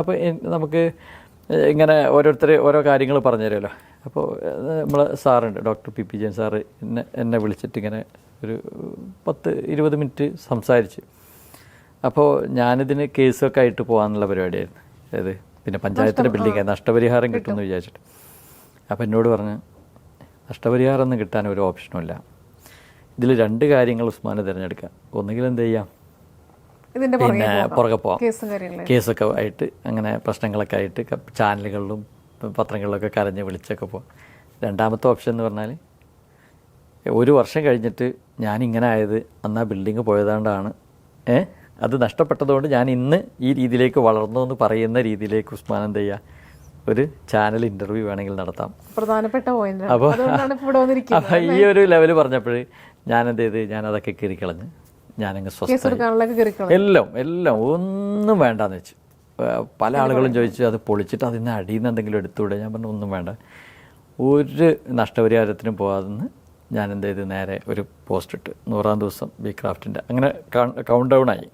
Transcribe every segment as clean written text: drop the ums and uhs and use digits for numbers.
അപ്പോൾ നമുക്ക് ഇങ്ങനെ ഓരോരുത്തർ ഓരോ കാര്യങ്ങൾ പറഞ്ഞു തരുമല്ലോ. അപ്പോൾ നമ്മൾ സാറുണ്ട്, ഡോക്ടർ പി ജയൻ സാറ് എന്നെ വിളിച്ചിട്ട് ഇങ്ങനെ ഒരു 10-20 മിനിറ്റ് സംസാരിച്ച്. അപ്പോൾ ഞാനിതിന് കേസൊക്കെ ആയിട്ട് പോകാമെന്നുള്ള പരിപാടിയായിരുന്നു. അതായത് പിന്നെ പഞ്ചായത്തിൻ്റെ ബിൽഡിംഗ് നഷ്ടപരിഹാരം കിട്ടുമെന്ന് വിചാരിച്ചിട്ട്. അപ്പോൾ എന്നോട് പറഞ്ഞ് നഷ്ടപരിഹാരം ഒന്നും കിട്ടാൻ ഒരു ഓപ്ഷനുമില്ല, ഇതിൽ 2 കാര്യങ്ങൾ ഉസ്മാനെ തിരഞ്ഞെടുക്കാം. ഒന്നുകിൽ എന്ത് ചെയ്യാം, പിന്നെ പുറകെ പോവാം, കേസൊക്കെ ആയിട്ട് അങ്ങനെ പ്രശ്നങ്ങളൊക്കെ ആയിട്ട് ചാനലുകളിലും പത്രങ്ങളിലൊക്കെ കരഞ്ഞ് വിളിച്ചൊക്കെ പോവാം. രണ്ടാമത്തെ ഓപ്ഷൻ എന്ന് പറഞ്ഞാൽ 1 വർഷം കഴിഞ്ഞിട്ട് ഞാനിങ്ങനെ ആയത് അന്ന് ആ ബിൽഡിങ് പോയതുകൊണ്ടാണ്, അത് നഷ്ടപ്പെട്ടതുകൊണ്ട് ഞാൻ ഇന്ന് ഈ രീതിയിലേക്ക് വളർന്നു എന്ന് പറയുന്ന രീതിയിലേക്ക് ഉസ്മാൻ എന്ത് ചെയ്യുക, ഒരു ചാനൽ ഇൻ്റർവ്യൂ വേണമെങ്കിൽ നടത്താം. പ്രധാനപ്പെട്ട പോയിന്റ്. അപ്പോൾ ഈ ഒരു ലെവൽ പറഞ്ഞപ്പോൾ ഞാൻ എന്ത് ചെയ്ത്, ഞാനതൊക്കെ കീറിക്കളഞ്ഞ് ഞാനങ്ങ് സ്വസ്ഥം എല്ലാം ഒന്നും വേണ്ടാന്ന് വെച്ചു. പല ആളുകളും ചോദിച്ചു അത് പൊളിച്ചിട്ട് അതിന് അടിയിൽ നിന്ന് എന്തെങ്കിലും എടുത്തുകൂടെ. ഞാൻ പറഞ്ഞു ഒന്നും വേണ്ട, ഒരു നഷ്ടപരിഹാരത്തിനും പോകാതെന്ന് ഞാൻ എന്ത് ചെയ്ത് നേരെ ഒരു പോസ്റ്റ് ഇട്ട് 100-ാം ദിവസം ബി ക്രാഫ്റ്റിൻ്റെ അങ്ങനെ കൗണ്ട് ഡൗൺ ആയി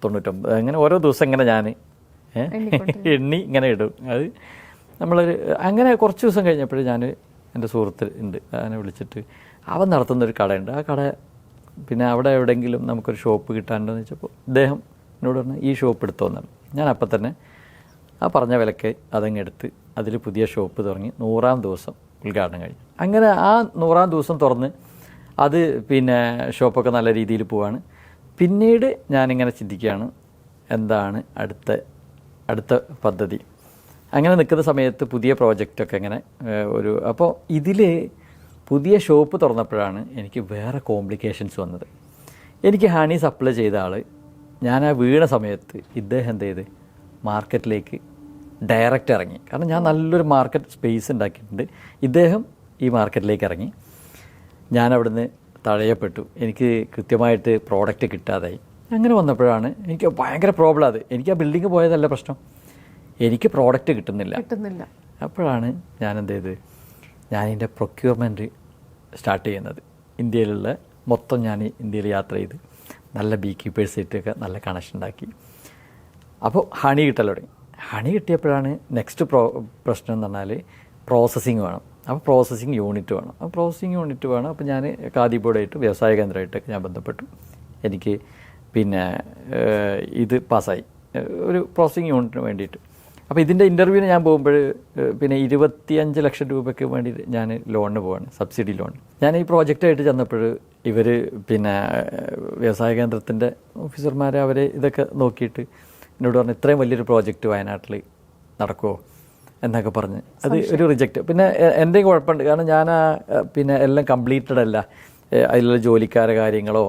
99. അങ്ങനെ ഓരോ ദിവസം ഇങ്ങനെ ഞാൻ എണ്ണി ഇങ്ങനെ ഇടും. അത് നമ്മളൊരു അങ്ങനെ കുറച്ച് ദിവസം കഴിഞ്ഞപ്പോൾ ഞാൻ എൻ്റെ സുഹൃത്ത് ഉണ്ട്, അതിനെ വിളിച്ചിട്ട് അവൻ നടത്തുന്നൊരു കടയുണ്ട്. ആ കട പിന്നെ അവിടെ എവിടെയെങ്കിലും നമുക്കൊരു ഷോപ്പ് കിട്ടാനുണ്ടെന്ന് വെച്ചപ്പോൾ ഇദ്ദേഹം എന്നോട് പറഞ്ഞു ഈ ഷോപ്പ് എടുത്തോന്നാണ്. ഞാൻ അപ്പം തന്നെ ആ പറഞ്ഞ വിലക്ക് അതങ്ങ് എടുത്ത് അതിൽ പുതിയ ഷോപ്പ് തുടങ്ങി 100-ാം ദിവസം ഉദ്ഘാടനം കഴിഞ്ഞു. അങ്ങനെ ആ 100-ാം ദിവസം തുറന്ന് അത് പിന്നെ ഷോപ്പൊക്കെ നല്ല രീതിയിൽ പോവാണ്. പിന്നീട് ഞാനിങ്ങനെ ചിന്തിക്കുകയാണ് എന്താണ് അടുത്ത പദ്ധതി. അങ്ങനെ നിൽക്കുന്ന സമയത്ത് പുതിയ പ്രോജക്റ്റൊക്കെ ഇങ്ങനെ അപ്പോൾ ഇതിൽ പുതിയ ഷോപ്പ് തുറന്നപ്പോഴാണ് എനിക്ക് വേറെ കോംപ്ലിക്കേഷൻസ് വന്നത്. എനിക്ക് ഹണി സപ്ലൈ ചെയ്ത ആൾ, ഞാൻ ആ വീണ സമയത്ത് ഇദ്ദേഹം എന്ത് ചെയ്ത് മാർക്കറ്റിലേക്ക് ഡയറക്റ്റ് ഇറങ്ങി. കാരണം ഞാൻ നല്ലൊരു മാർക്കറ്റ് സ്പേസ് ഉണ്ടാക്കിയിട്ടുണ്ട്, ഇദ്ദേഹം ഈ മാർക്കറ്റിലേക്ക് ഇറങ്ങി. ഞാൻ അവിടുന്ന് തഴയപ്പെട്ടു, എനിക്ക് കൃത്യമായിട്ട് പ്രോഡക്റ്റ് കിട്ടാതായി. അങ്ങനെ വന്നപ്പോഴാണ് എനിക്ക് ഭയങ്കര പ്രോബ്ലം. അത് എനിക്ക് ആ ബിൽഡിങ് പോയതല്ല പ്രശ്നം, എനിക്ക് പ്രോഡക്റ്റ് കിട്ടുന്നില്ല. അപ്പോഴാണ് ഞാൻ എന്ത് ചെയ്ത്, ഞാനിതിൻ്റെ പ്രൊക്യൂർമെൻറ്റ് സ്റ്റാർട്ട് ചെയ്യുന്നത്. ഇന്ത്യയിലുള്ള മൊത്തം ഞാൻ ഇന്ത്യയിൽ യാത്ര ചെയ്ത് നല്ല ബീ കീപ്പേഴ്സായിട്ടൊക്കെ നല്ല കണക്ഷൻ ഉണ്ടാക്കി. അപ്പോൾ ഹണി കിട്ടൽ തുടങ്ങി. ഹണി കിട്ടിയപ്പോഴാണ് നെക്സ്റ്റ് പ്രശ്നം എന്ന് പറഞ്ഞാൽ പ്രോസസ്സിങ് വേണം. അപ്പോൾ പ്രോസസ്സിങ് യൂണിറ്റ് വേണം. അപ്പോൾ പ്രോസസ്സിങ് യൂണിറ്റ് വേണം. അപ്പോൾ ഞാൻ ഖാദി ബോർഡായിട്ട് വ്യവസായ കേന്ദ്രമായിട്ടൊക്കെ ഞാൻ ബന്ധപ്പെട്ടു. എനിക്ക് പിന്നെ ഇത് പാസ്സായി ഒരു പ്രോസസ്സിങ് യൂണിറ്റിന് വേണ്ടിയിട്ട്. അപ്പോൾ ഇതിൻ്റെ ഇൻ്റർവ്യൂവിന് ഞാൻ പോകുമ്പോൾ പിന്നെ 25 ലക്ഷം രൂപയ്ക്ക് വേണ്ടി ഞാൻ ലോണിന് പോവാണ്, സബ്സിഡി ലോൺ. ഞാൻ ഈ പ്രോജക്റ്റായിട്ട് ചെന്നപ്പോൾ ഇവർ പിന്നെ വ്യവസായ കേന്ദ്രത്തിൻ്റെ ഓഫീസർമാർ അവർ ഇതൊക്കെ നോക്കിയിട്ട് എന്നോട് പറഞ്ഞു ഇത്രയും വലിയൊരു പ്രോജക്റ്റ് വയനാട്ടിൽ നടക്കുമോ എന്നൊക്കെ പറഞ്ഞ് അത് ഒരു റിജക്റ്റ്. പിന്നെ എൻ്റെയും കുഴപ്പമുണ്ട്, കാരണം ഞാൻ പിന്നെ എല്ലാം കംപ്ലീറ്റഡ് അല്ല, അതിലുള്ള ജോലിക്കാരെ കാര്യങ്ങളോ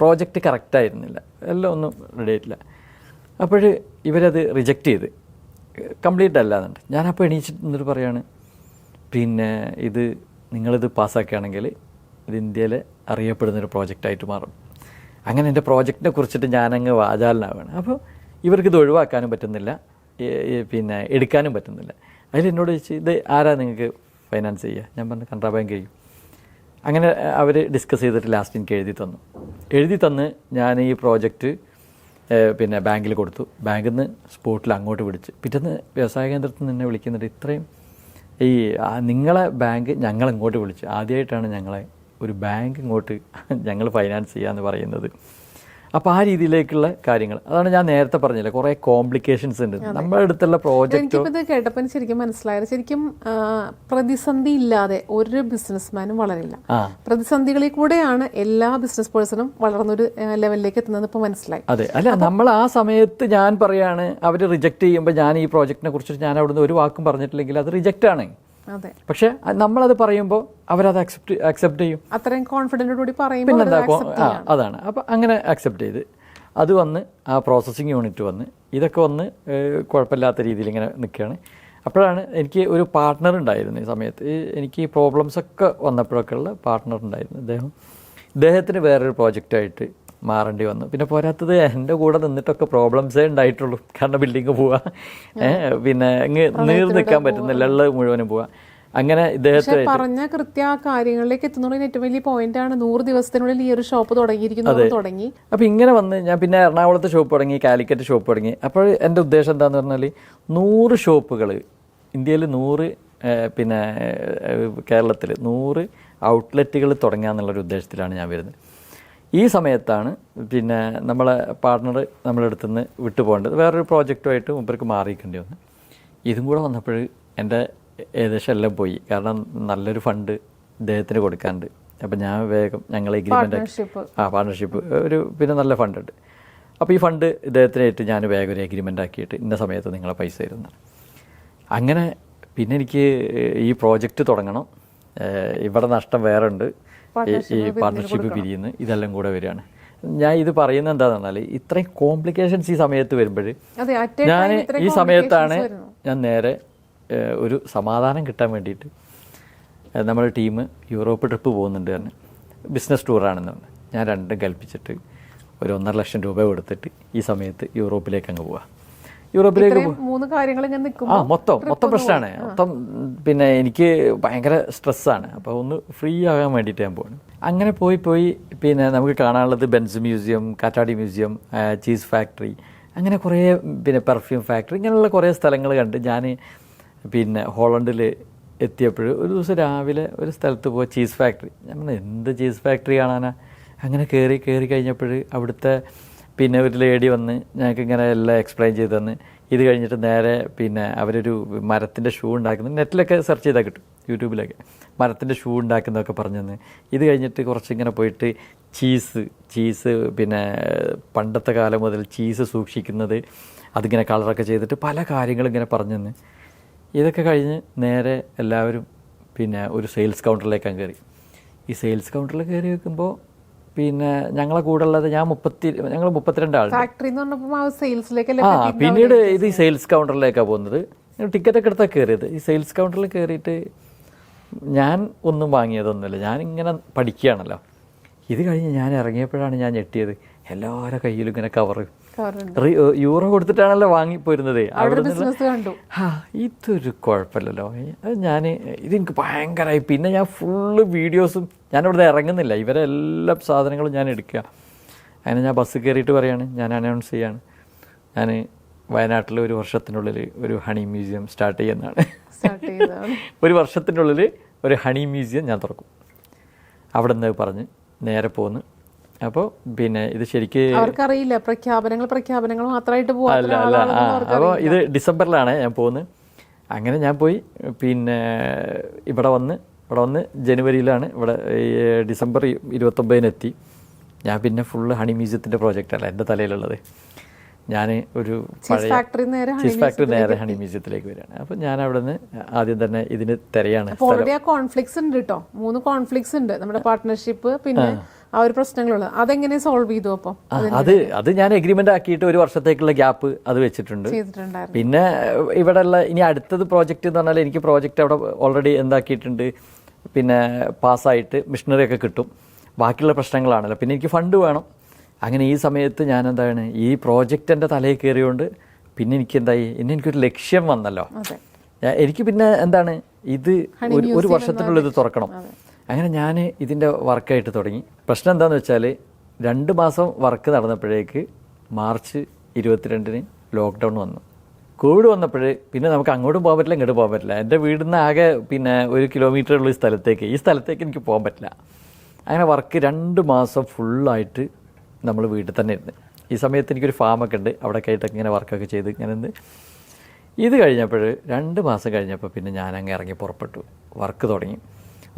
പ്രോജക്റ്റ് കറക്റ്റായിരുന്നില്ല, എല്ലാം ഒന്നും റെഡി ആയിട്ടില്ല. അപ്പോൾ ഇവരത് റിജക്റ്റ് ചെയ്ത് കംപ്ലീറ്റ് അല്ല എന്നുണ്ട്. ഞാനപ്പോൾ എണീച്ചിട്ട് എന്നിട്ട് പറയാണ് പിന്നെ ഇത് നിങ്ങളിത് പാസ്സാക്കുകയാണെങ്കിൽ ഇത് ഇന്ത്യയിലെ അറിയപ്പെടുന്നൊരു പ്രോജക്റ്റായിട്ട് മാറും. അങ്ങനെ എൻ്റെ പ്രോജക്റ്റിനെ കുറിച്ചിട്ട് ഞാനങ്ങ് വാചാലനാവുകയാണ്. അപ്പോൾ ഇവർക്കിത് ഒഴിവാക്കാനും പറ്റുന്നില്ല, പിന്നെ എടുക്കാനും പറ്റുന്നില്ല. അതിലെന്നോട് ചോദിച്ചു ഇത് ആരാ നിങ്ങൾക്ക് ഫൈനാൻസ് ചെയ്യുക? ഞാൻ പറഞ്ഞു കനറ ബാങ്ക് ചെയ്യും. അങ്ങനെ അവർ ഡിസ്കസ് ചെയ്തിട്ട് ലാസ്റ്റ് എനിക്ക് എഴുതി തന്ന് ഞാൻ ഈ പ്രോജക്റ്റ് പിന്നെ ബാങ്കിൽ കൊടുത്തു. ബാങ്കിൽ നിന്ന് സ്പോട്ടിൽ അങ്ങോട്ട് വിളിച്ച് പിറ്റേന്ന് വ്യവസായ കേന്ദ്രത്തിൽ നിന്ന് എന്നെ വിളിക്കുന്നുണ്ട്, ഇത്രയും നിങ്ങളെ ബാങ്ക് ഞങ്ങൾ ഇങ്ങോട്ട് വിളിച്ചു. ആദ്യമായിട്ടാണ് ഞങ്ങളെ ഒരു ബാങ്ക് ഇങ്ങോട്ട് ഞങ്ങൾ ഫൈനാൻസ് ചെയ്യാമെന്ന് പറയുന്നത്. അപ്പോൾ ആ രീതിയിലേക്കുള്ള കാര്യങ്ങൾ, അതാണ് ഞാൻ നേരത്തെ പറഞ്ഞില്ല, കുറേ കോംപ്ലിക്കേഷൻസ് ഉണ്ട് നമ്മുടെ അടുത്തുള്ള പ്രോജക്റ്റ്. ഇത് കേട്ടപ്പോൾ ശരിക്കും മനസ്സിലായത്, ശരിക്കും പ്രതിസന്ധി ഇല്ലാതെ ഒരു ബിസിനസ്മാനും വളരില്ല. പ്രതിസന്ധികളിൽ കൂടെയാണ് എല്ലാ ബിസിനസ് പേഴ്സണും വളർന്നൊരു ലെവലിലേക്ക് എത്തുന്നത് ഇപ്പോൾ മനസ്സിലായി. അതെ, അല്ല നമ്മൾ ആ സമയത്ത് ഞാൻ പറയാണ് അവർ റിജക്റ്റ് ചെയ്യുമ്പോൾ ഞാൻ ഈ പ്രോജക്റ്റിനെ കുറിച്ചിട്ട് ഞാൻ അവിടുന്ന് ഒരു വാക്കും പറഞ്ഞിട്ടില്ലെങ്കിൽ അത് റിജക്റ്റാണ്. പക്ഷെ നമ്മളത് പറയുമ്പോൾ അവരത് അക്സെപ്റ്റ് ചെയ്യും. അത്രയും കോൺഫിഡൻറ്റോടുകൂടി പിന്നെന്താ അതാണ്. അപ്പം അങ്ങനെ അക്സെപ്റ്റ് ചെയ്ത് അത് വന്ന് ആ പ്രോസസ്സിങ് യൂണിറ്റ് വന്ന് ഇതൊക്കെ വന്ന് കുഴപ്പമില്ലാത്ത രീതിയിൽ ഇങ്ങനെ നിൽക്കുകയാണ്. അപ്പോഴാണ് എനിക്ക് ഒരു പാർട്ട്ണർ ഉണ്ടായിരുന്നു. ഈ സമയത്ത് എനിക്ക് ഈ പ്രോബ്ലംസൊക്കെ വന്നപ്പോഴൊക്കെ ഉള്ള പാർട്ട്ണർ ഉണ്ടായിരുന്നു. ഇദ്ദേഹത്തിന് വേറൊരു പ്രോജക്റ്റായിട്ട് മാറേണ്ടി വന്നു. പിന്നെ പോരാത്തത് എൻ്റെ കൂടെ നിന്നിട്ടൊക്കെ പ്രോബ്ലംസേ ഉണ്ടായിട്ടുള്ളൂ. കാരണം ബിൽഡിങ് പോവുക, പിന്നെ നീർ നിൽക്കാൻ പറ്റുന്നില്ല, ഉള്ളത് മുഴുവനും പോവുക. അങ്ങനെ ഇദ്ദേഹത്തെ പറഞ്ഞ കൃത്യ ആ കാര്യങ്ങളിലേക്ക് എത്തുന്നതിന് ഏറ്റവും വലിയ പോയിന്റ് ആണ് 100 ദിവസത്തിനുള്ളിൽ ഈ ഒരു ഷോപ്പ് തുടങ്ങിയിരിക്കുന്നത് തുടങ്ങി. അപ്പോൾ ഇങ്ങനെ വന്ന് ഞാൻ പിന്നെ എറണാകുളത്ത് ഷോപ്പ് തുടങ്ങി, കാലിക്കറ്റ് ഷോപ്പ് തുടങ്ങി. അപ്പോൾ എൻ്റെ ഉദ്ദേശം എന്താണെന്ന് പറഞ്ഞാൽ 100 ഷോപ്പുകൾ ഇന്ത്യയിൽ, 100 പിന്നെ കേരളത്തിൽ 100 ഔട്ട്ലെറ്റുകൾ തുടങ്ങുക എന്നുള്ളൊരു ഉദ്ദേശത്തിലാണ് ഞാൻ വരുന്നത്. ഈ സമയത്താണ് പിന്നെ നമ്മളെ പാർട്ട്ണർ നമ്മുടെ അടുത്ത് നിന്ന് വിട്ടുപോകേണ്ടത്, വേറൊരു പ്രോജക്റ്റുമായിട്ട് മുമ്പർക്ക് മാറിയിക്കേണ്ടി വന്നു. ഇതും കൂടെ വന്നപ്പോൾ എൻ്റെ ഏകദേശം എല്ലാം പോയി. കാരണം നല്ലൊരു ഫണ്ട് ഇദ്ദേഹത്തിന് കൊടുക്കാനുണ്ട്. അപ്പം ഞാൻ വേഗം ഞങ്ങൾ എഗ്രിമെൻ്റ് പാർട്ണർഷിപ്പ് ഒരു പിന്നെ നല്ല ഫണ്ട് ഉണ്ട്. അപ്പോൾ ഈ ഫണ്ട് ഇദ്ദേഹത്തിനായിട്ട് ഞാൻ വേഗം ഒരു എഗ്രിമെൻ്റ് ആക്കിയിട്ട് ഇന്ന സമയത്ത് നിങ്ങളെ പൈസ തരുന്നതാണ്. അങ്ങനെ പിന്നെ എനിക്ക് ഈ പ്രോജക്റ്റ് തുടങ്ങണം, ഇവിടെ നഷ്ടം വേറെ ഉണ്ട്, ഈ പാർട്ണർഷിപ്പ് പിരിയുന്നു, ഇതെല്ലാം കൂടെ വരികയാണ്. ഞാൻ ഇത് പറയുന്നത് എന്താണെന്ന് പറഞ്ഞാൽ ഇത്രയും കോംപ്ലിക്കേഷൻസ് ഈ സമയത്ത് വരുമ്പോൾ ഞാൻ ഈ സമയത്താണ് ഞാൻ നേരെ ഒരു സമാധാനം കിട്ടാൻ വേണ്ടിയിട്ട് നമ്മുടെ ടീം യൂറോപ്പ് ട്രിപ്പ് പോകുന്നുണ്ട് തന്നെ, ബിസിനസ് ടൂറാണെന്ന് പറഞ്ഞു. ഞാൻ രണ്ടും കൽപ്പിച്ചിട്ട് ഒരു 1.5 ലക്ഷം രൂപ കൊടുത്തിട്ട് ഈ സമയത്ത് യൂറോപ്പിലേക്ക് അങ്ങ് പോവാം. യൂറോപ്പിലേക്ക് മൊത്തം പ്രശ്നമാണ്. മൊത്തം പിന്നെ എനിക്ക് ഭയങ്കര സ്ട്രെസ്സാണ്. അപ്പോൾ ഒന്ന് ഫ്രീ ആകാൻ വേണ്ടിയിട്ട് ഞാൻ പോകണം. അങ്ങനെ പോയി പിന്നെ നമുക്ക് കാണാനുള്ളത് ബെൻസ് മ്യൂസിയം, കാറ്റാടി മ്യൂസിയം, ചീസ് ഫാക്ടറി, അങ്ങനെ കുറേ പിന്നെ പെർഫ്യൂം ഫാക്ടറി, ഇങ്ങനെയുള്ള കുറേ സ്ഥലങ്ങൾ കണ്ട് ഞാൻ പിന്നെ ഹോളണ്ടിൽ എത്തിയപ്പോൾ ഒരു ദിവസം രാവിലെ ഒരു സ്ഥലത്ത് പോയി ചീസ് ഫാക്ടറി. ഞാൻ എന്ത് ചീസ് ഫാക്ടറി കാണാനാ? അങ്ങനെ കയറി കഴിഞ്ഞപ്പോൾ അവിടുത്തെ പിന്നെ ഒരു ലേഡി വന്ന് ഞങ്ങൾക്ക് ഇങ്ങനെ എല്ലാം എക്സ്പ്ലെയിൻ ചെയ്ത് തന്ന്, ഇത് കഴിഞ്ഞിട്ട് നേരെ പിന്നെ അവരൊരു മരത്തിൻ്റെ ഷൂ ഉണ്ടാക്കുന്നത്, നെറ്റിലൊക്കെ സെർച്ച് ചെയ്താൽ കിട്ടും, യൂട്യൂബിലൊക്കെ മരത്തിൻ്റെ ഷൂ ഉണ്ടാക്കുന്നതൊക്കെ പറഞ്ഞു തന്ന്. ഇത് കഴിഞ്ഞിട്ട് കുറച്ചിങ്ങനെ പോയിട്ട് ചീസ് പിന്നെ പണ്ടത്തെ കാലം മുതൽ ചീസ് സൂക്ഷിക്കുന്നത്, അതിങ്ങനെ കളറൊക്കെ ചെയ്തിട്ട് പല കാര്യങ്ങളും ഇങ്ങനെ പറഞ്ഞു തന്ന്. ഇതൊക്കെ കഴിഞ്ഞ് നേരെ എല്ലാവരും പിന്നെ ഒരു സെയിൽസ് കൗണ്ടറിലേക്ക് കയറി. ഈ സെയിൽസ് കൗണ്ടറിൽ കയറി വെക്കുമ്പോൾ പിന്നെ ഞങ്ങളെ കൂടെ ഉള്ളത് ഞങ്ങൾ 32 ആൾ. പിന്നീട് ഇത് ഈ സെയിൽസ് കൗണ്ടറിലേക്കാണ് പോകുന്നത്. ടിക്കറ്റൊക്കെ എടുത്താൽ കയറിയത്. ഈ സെയിൽസ് കൗണ്ടറിൽ കയറിയിട്ട് ഞാൻ ഒന്നും വാങ്ങിയതൊന്നുമില്ല, ഞാനിങ്ങനെ പഠിക്കുകയാണല്ലോ. ഇത് കഴിഞ്ഞ് ഞാൻ ഇറങ്ങിയപ്പോഴാണ് ഞാൻ ഞെട്ടിയത്. എല്ലാവരുടെ കയ്യിലും ഇങ്ങനെ കവറ് യൂറോ കൊടുത്തിട്ടാണല്ലോ വാങ്ങിപ്പോരുന്നത്. അവിടെ ഇതൊരു കുഴപ്പമില്ലല്ലോ. അത് ഇതെനിക്ക് ഭയങ്കരമായി. പിന്നെ ഞാൻ ഫുള്ള് വീഡിയോസും ഞാനിവിടെ ഇറങ്ങുന്നില്ല, ഇവരെ എല്ലാ സാധനങ്ങളും ഞാൻ എടുക്കുക. അങ്ങനെ ഞാൻ ബസ് കയറിയിട്ട് പറയാണ്, ഞാൻ അനൗൺസ് ചെയ്യാണ്, ഞാൻ വയനാട്ടിൽ ഒരു വർഷത്തിനുള്ളിൽ ഒരു ഹണി മ്യൂസിയം സ്റ്റാർട്ട് ചെയ്യുന്നതാണ്. ഒരു വർഷത്തിനുള്ളിൽ ഒരു ഹണി മ്യൂസിയം ഞാൻ തുറക്കും. അവിടെ നിന്ന് പറഞ്ഞ് നേരെ പോന്ന്. അപ്പോൾ പിന്നെ ഇത് ശരിക്കും അവർക്കറിയില്ല, പ്രഖ്യാപനങ്ങൾ മാത്രമായിട്ട് അപ്പോൾ ഇത് ഡിസംബറിലാണ് ഞാൻ പോകുന്നത്. അങ്ങനെ ഞാൻ പോയി പിന്നെ ഇവിടെ വന്ന് ജനുവരിയിലാണ് ഇവിടെ ഡിസംബർ 29 എത്തി. ഞാൻ പിന്നെ ഫുള്ള് ഹണി മ്യൂസിയത്തിൻ്റെ പ്രോജക്റ്റല്ല എൻ്റെ തലയിലുള്ളത്. ഞാൻ ഒരു പഴയ ചീസ് ഫാക്ടറി നേരെ ഹണി മ്യൂസിയത്തിലേക്ക് വരികയാണ്. അപ്പം ഞാൻ അവിടെ നിന്ന് ആദ്യം തന്നെ ഇതിന് തിരയാണ്. കോൺഫ്ലിക്ട്സ് ഉണ്ട് കേട്ടോ, 3 കോൺഫ്ലിക്ട്സ് ഉണ്ട് നമ്മുടെ പാർട്ട്ണർഷിപ്പ്, പിന്നെ ആ ഒരു പ്രശ്നങ്ങളുള്ളത്. അതെങ്ങനെ സോൾവ് ചെയ്തു? അപ്പോൾ അത് ഞാൻ എഗ്രിമെന്റ് ആക്കിയിട്ട് ഒരു വർഷത്തേക്കുള്ള ഗ്യാപ്പ് അത് വെച്ചിട്ടുണ്ട്. പിന്നെ ഇവിടെ ഉള്ള ഇനി അടുത്തത് പ്രോജക്റ്റ് എന്ന് പറഞ്ഞാൽ എനിക്ക് പ്രോജക്റ്റ് അവിടെ ഓൾറെഡി എന്താക്കിയിട്ടുണ്ട്, പിന്നെ പാസ്സായിട്ട് മിഷനറി ഒക്കെ കിട്ടും. ബാക്കിയുള്ള പ്രശ്നങ്ങളാണല്ലോ. പിന്നെ എനിക്ക് ഫണ്ട് വേണം. അങ്ങനെ ഈ സമയത്ത് ഞാൻ എന്താണ് ഈ പ്രോജക്റ്റ് എൻ്റെ തലയിൽ കയറിയോണ്ട് പിന്നെ എനിക്ക് എന്തായി, എനിക്കൊരു ലക്ഷ്യം വന്നല്ലോ. എനിക്ക് പിന്നെ എന്താണ് ഇത് ഒരു വർഷത്തിനുള്ളിൽ ഇത് തുറക്കണം. അങ്ങനെ ഞാൻ ഇതിൻ്റെ വർക്കായിട്ട് തുടങ്ങി. പ്രശ്നം എന്താണെന്ന് വെച്ചാൽ 2 മാസം വർക്ക് നടന്നപ്പോഴേക്ക് മാർച്ച് 22 ലോക്ക്ഡൗൺ വന്നു. കോവിഡ് വന്നപ്പോൾ പിന്നെ നമുക്ക് അങ്ങോട്ടും പോകാൻ പറ്റില്ല, ഇങ്ങോട്ടും പോകാൻ പറ്റില്ല. എൻ്റെ വീടിൽ നിന്ന് ആകെ പിന്നെ 1 കിലോമീറ്ററുള്ള ഈ സ്ഥലത്തേക്ക് എനിക്ക് പോകാൻ പറ്റില്ല. അങ്ങനെ വർക്ക് 2 മാസം ഫുള്ളായിട്ട് നമ്മൾ വീട്ടിൽ തന്നെ ഇരുന്ന്. ഈ സമയത്ത് എനിക്കൊരു ഫാമൊക്കെ ഉണ്ട്, അവിടെയൊക്കെ ആയിട്ടൊക്കെ ഇങ്ങനെ വർക്കൊക്കെ ചെയ്ത് ഇങ്ങനെ നിന്ന്. ഇത് കഴിഞ്ഞപ്പോൾ 2 മാസം കഴിഞ്ഞപ്പോൾ പിന്നെ ഞാനങ്ങ് ഇറങ്ങി പുറപ്പെട്ടു.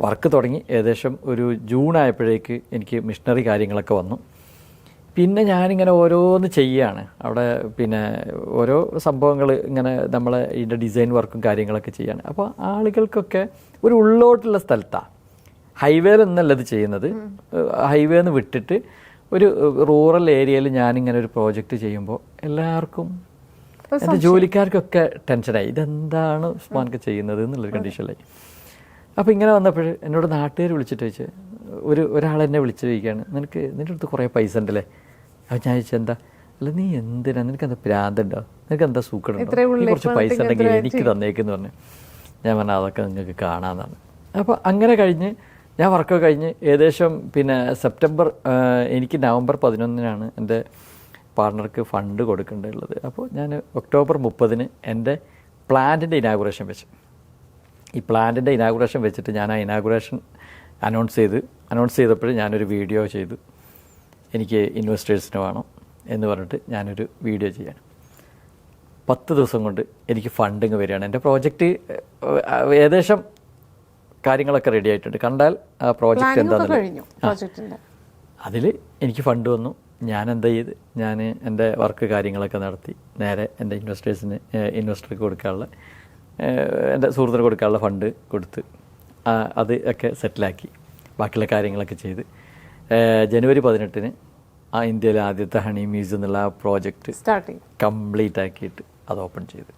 വർക്ക് തുടങ്ങി ഏകദേശം ഒരു ജൂൺ ആയപ്പോഴേക്ക് എനിക്ക് മിഷനറി കാര്യങ്ങളൊക്കെ വന്നു. പിന്നെ ഞാനിങ്ങനെ ഓരോന്ന് ചെയ്യുകയാണ് അവിടെ. പിന്നെ ഓരോ സംഭവങ്ങൾ ഇങ്ങനെ നമ്മളെ ഇതിൻ്റെ ഡിസൈൻ വർക്കും കാര്യങ്ങളൊക്കെ ചെയ്യാണ്. അപ്പോൾ ആളുകൾക്കൊക്കെ ഒരു ഉള്ളോട്ടുള്ള സ്ഥലത്താണ്, ഹൈവേയിൽ നിന്നല്ല ഇത് ചെയ്യുന്നത്. ഹൈവേന്ന് വിട്ടിട്ട് ഒരു റൂറൽ ഏരിയയിൽ ഞാനിങ്ങനെ ഒരു പ്രോജക്റ്റ് ചെയ്യുമ്പോൾ എല്ലാവർക്കും, എൻ്റെ ജോലിക്കാർക്കൊക്കെ ടെൻഷനായി, ഇതെന്താണ് ഉസ്മാൻക്ക് ചെയ്യുന്നത് എന്നുള്ളൊരു കണ്ടീഷനിലായി. അപ്പോൾ ഇങ്ങനെ വന്നപ്പോൾ എന്നോട് നാട്ടുകാർ വിളിച്ചിട്ട് ചോദിച്ചു, ഒരാളെന്നെ വിളിച്ച് ചോദിക്കുകയാണ്, നിൻ്റെ അടുത്ത് കുറേ പൈസ ഉണ്ടല്ലേ? അപ്പോൾ ഞാൻ ചോദിച്ചാൽ എന്താ, അല്ല നീ എന്തിനാ, നിനക്ക് എന്താ പ്രാന്തുണ്ടോ, നിനക്ക് എന്താ സൂക്കടുണ്ടോ, നീ കുറച്ച് പൈസ ഉണ്ടെങ്കിൽ എനിക്ക് തന്നേക്കെന്ന് പറഞ്ഞു. ഞാൻ പറഞ്ഞാൽ അതൊക്കെ നിങ്ങൾക്ക് കാണാമെന്നാണ്. അപ്പോൾ അങ്ങനെ കഴിഞ്ഞ് ഞാൻ വർക്കൊക്കെ കഴിഞ്ഞ് ഏകദേശം പിന്നെ സെപ്റ്റംബർ എനിക്ക് നവംബർ 11-നാണ് എൻ്റെ പാർട്ണർക്ക് ഫണ്ട് കൊടുക്കേണ്ടതുള്ളത്. അപ്പോൾ ഞാൻ ഒക്ടോബർ 30-ന് എൻ്റെ പ്ലാന്റിൻ്റെ ഇനാഗുറേഷൻ വെച്ചു. ഈ പ്ലാന്റിൻ്റെ ഇനാഗുറേഷൻ വെച്ചിട്ട് ഞാൻ ആ ഇനാഗുറേഷൻ അനൗൺസ് ചെയ്തപ്പോൾ ഞാനൊരു വീഡിയോ ചെയ്തു. എനിക്ക് ഇൻവെസ്റ്റേഴ്സിന് വേണം എന്ന് പറഞ്ഞിട്ട് ഞാനൊരു വീഡിയോ ചെയ്യാണ്. 10 ദിവസം കൊണ്ട് എനിക്ക് ഫണ്ടിങ് വരികയാണ്. എൻ്റെ പ്രോജക്റ്റ് ഏകദേശം കാര്യങ്ങളൊക്കെ റെഡി ആയിട്ടുണ്ട്. കണ്ടാൽ ആ പ്രോജക്റ്റ് എന്താണെന്ന് അതിൽ എനിക്ക് ഫണ്ട് വന്നു. ഞാൻ എന്താ ചെയ്ത് ഞാൻ എൻ്റെ വർക്ക് കാര്യങ്ങളൊക്കെ നടത്തി നേരെ എൻ്റെ ഇൻവെസ്റ്റർക്ക് കൊടുക്കാനുള്ള എൻ്റെ സുഹൃത്തിന് കൊടുക്കാനുള്ള ഫണ്ട് കൊടുത്ത് അത് ഒക്കെ സെറ്റിലാക്കി ബാക്കിയുള്ള കാര്യങ്ങളൊക്കെ ചെയ്ത് ജനുവരി 18-ന് ആ ഇന്ത്യയിലെ ആദ്യത്തെ ഹണി മ്യൂസിയം എന്നുള്ള ആ പ്രോജക്റ്റ് കംപ്ലീറ്റ് ആക്കിയിട്ട് അത് ഓപ്പൺ ചെയ്തു.